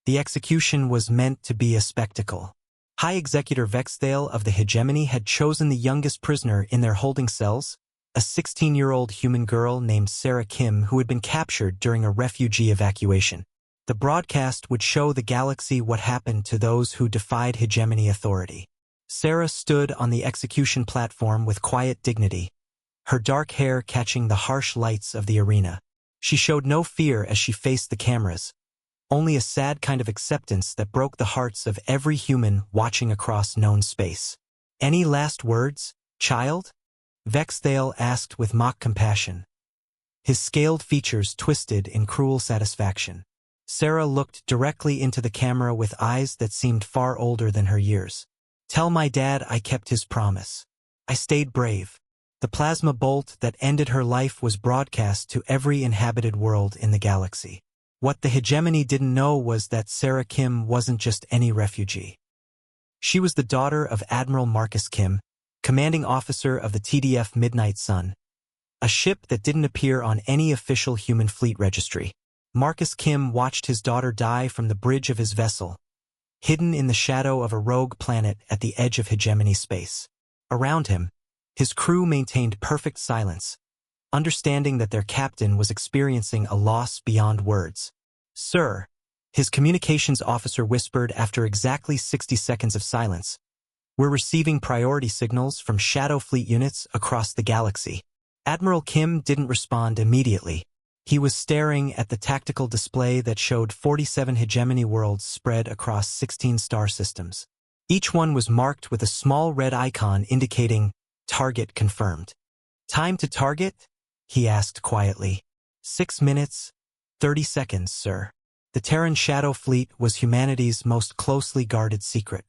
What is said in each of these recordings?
The execution was meant to be a spectacle. High Executor Vexthale of the Hegemony had chosen the youngest prisoner in their holding cells, a 16-year-old human girl named Sarah Kim who had been captured during a refugee evacuation. The broadcast would show the galaxy what happened to those who defied Hegemony authority. Sarah stood on the execution platform with quiet dignity, her dark hair catching the harsh lights of the arena. She showed no fear as she faced the cameras, only a sad kind of acceptance that broke the hearts of every human watching across known space. "Any last words, child?" Vexthale asked with mock compassion. His scaled features twisted in cruel satisfaction. Sarah looked directly into the camera with eyes that seemed far older than her years. "Tell my dad I kept his promise. I stayed brave." The plasma bolt that ended her life was broadcast to every inhabited world in the galaxy. What the Hegemony didn't know was that Sarah Kim wasn't just any refugee. She was the daughter of Admiral Marcus Kim, commanding officer of the TDF Midnight Sun, a ship that didn't appear on any official human fleet registry. Marcus Kim watched his daughter die from the bridge of his vessel, hidden in the shadow of a rogue planet at the edge of Hegemony space. Around him, his crew maintained perfect silence, understanding that their captain was experiencing a loss beyond words. "Sir," his communications officer whispered after exactly 60 seconds of silence, "we're receiving priority signals from Shadow Fleet units across the galaxy." Admiral Kim didn't respond immediately. He was staring at the tactical display that showed 47 Hegemony worlds spread across 16 star systems. Each one was marked with a small red icon indicating "Target confirmed." "Time to target?" he asked quietly. 6 minutes, 30 seconds, sir." The Terran Shadow Fleet was humanity's most closely guarded secret.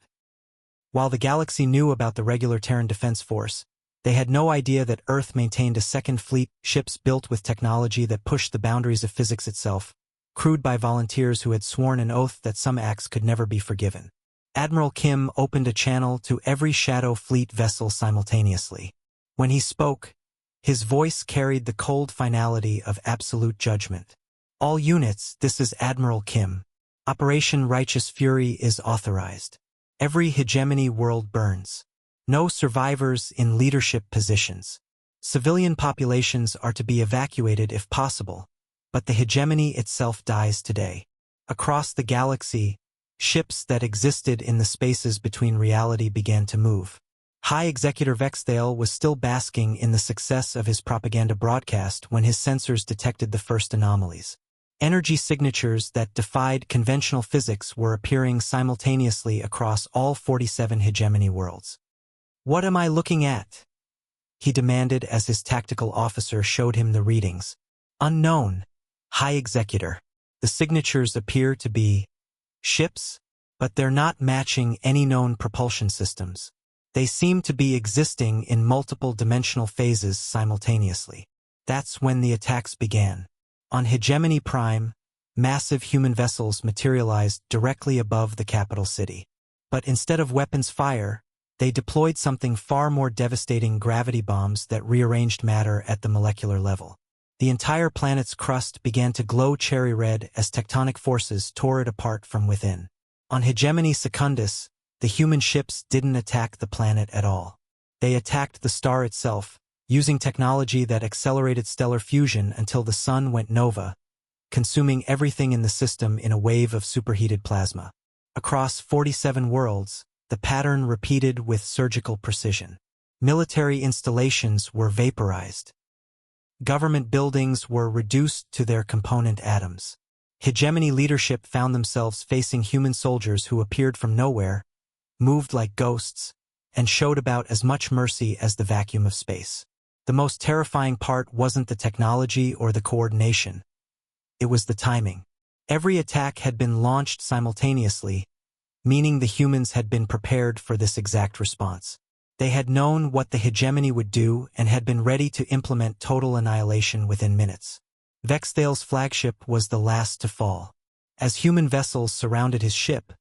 While the galaxy knew about the regular Terran Defense Force, they had no idea that Earth maintained a second fleet, ships built with technology that pushed the boundaries of physics itself, crewed by volunteers who had sworn an oath that some acts could never be forgiven. Admiral Kim opened a channel to every Shadow Fleet vessel simultaneously. When he spoke, his voice carried the cold finality of absolute judgment. "All units, this is Admiral Kim. Operation Righteous Fury is authorized. Every Hegemony world burns. No survivors in leadership positions. Civilian populations are to be evacuated if possible, but the Hegemony itself dies today." Across the galaxy, ships that existed in the spaces between reality began to move. High Executor Vexthale was still basking in the success of his propaganda broadcast when his sensors detected the first anomalies. Energy signatures that defied conventional physics were appearing simultaneously across all 47 Hegemony worlds. "What am I looking at?" he demanded as his tactical officer showed him the readings. "Unknown, High Executor. The signatures appear to be ships, but they're not matching any known propulsion systems. They seem to be existing in multiple dimensional phases simultaneously." That's when the attacks began. On Hegemony Prime, massive human vessels materialized directly above the capital city. But instead of weapons fire, they deployed something far more devastating: gravity bombs that rearranged matter at the molecular level. The entire planet's crust began to glow cherry red as tectonic forces tore it apart from within. On Hegemony Secundus, the human ships didn't attack the planet at all. They attacked the star itself, using technology that accelerated stellar fusion until the sun went nova, consuming everything in the system in a wave of superheated plasma. Across 47 worlds, the pattern repeated with surgical precision. Military installations were vaporized. Government buildings were reduced to their component atoms. Hegemony leadership found themselves facing human soldiers who appeared from nowhere, moved like ghosts, and showed about as much mercy as the vacuum of space. The most terrifying part wasn't the technology or the coordination. It was the timing. Every attack had been launched simultaneously, meaning the humans had been prepared for this exact response. They had known what the Hegemony would do and had been ready to implement total annihilation within minutes. Vexthale's flagship was the last to fall. As human vessels surrounded his ship,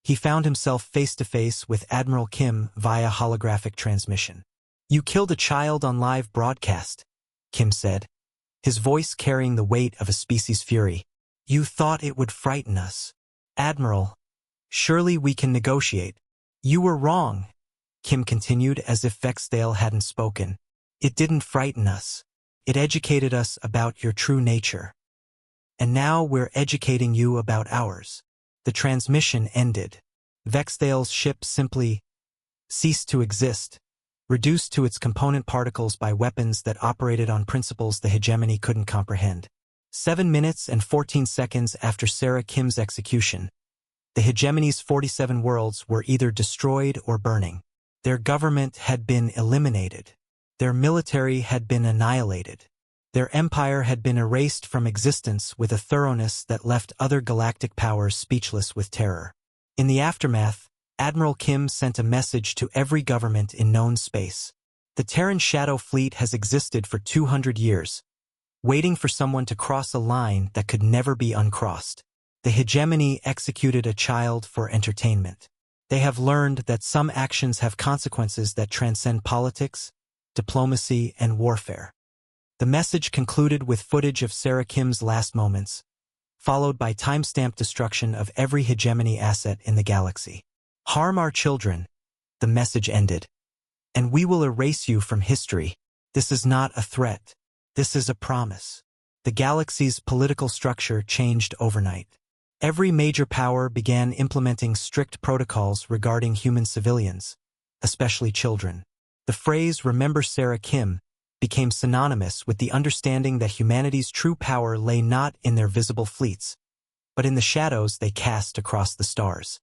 he found himself face-to-face with Admiral Kim via holographic transmission. "You killed a child on live broadcast," Kim said, his voice carrying the weight of a species' fury. "You thought it would frighten us. Admiral, surely we can negotiate. You were wrong, Kim continued as if Vexdale hadn't spoken. It didn't frighten us. It educated us about your true nature. And now we're educating you about ours. The transmission ended. Vexdale's ship simply ceased to exist, reduced to its component particles by weapons that operated on principles the Hegemony couldn't comprehend. 7 minutes and 14 seconds after Sarah Kim's execution, the Hegemony's 47 worlds were either destroyed or burning. Their government had been eliminated. Their military had been annihilated. Their empire had been erased from existence with a thoroughness that left other galactic powers speechless with terror. In the aftermath, Admiral Kim sent a message to every government in known space. The Terran Shadow Fleet has existed for 200 years, waiting for someone to cross a line that could never be uncrossed. The Hegemony executed a child for entertainment. They have learned that some actions have consequences that transcend politics, diplomacy, and warfare. The message concluded with footage of Sarah Kim's last moments, followed by time-stamped destruction of every Hegemony asset in the galaxy. Harm our children, the message ended, and we will erase you from history. This is not a threat. This is a promise. The galaxy's political structure changed overnight. Every major power began implementing strict protocols regarding human civilians, especially children. The phrase "Remember Sarah Kim" became synonymous with the understanding that humanity's true power lay not in their visible fleets, but in the shadows they cast across the stars.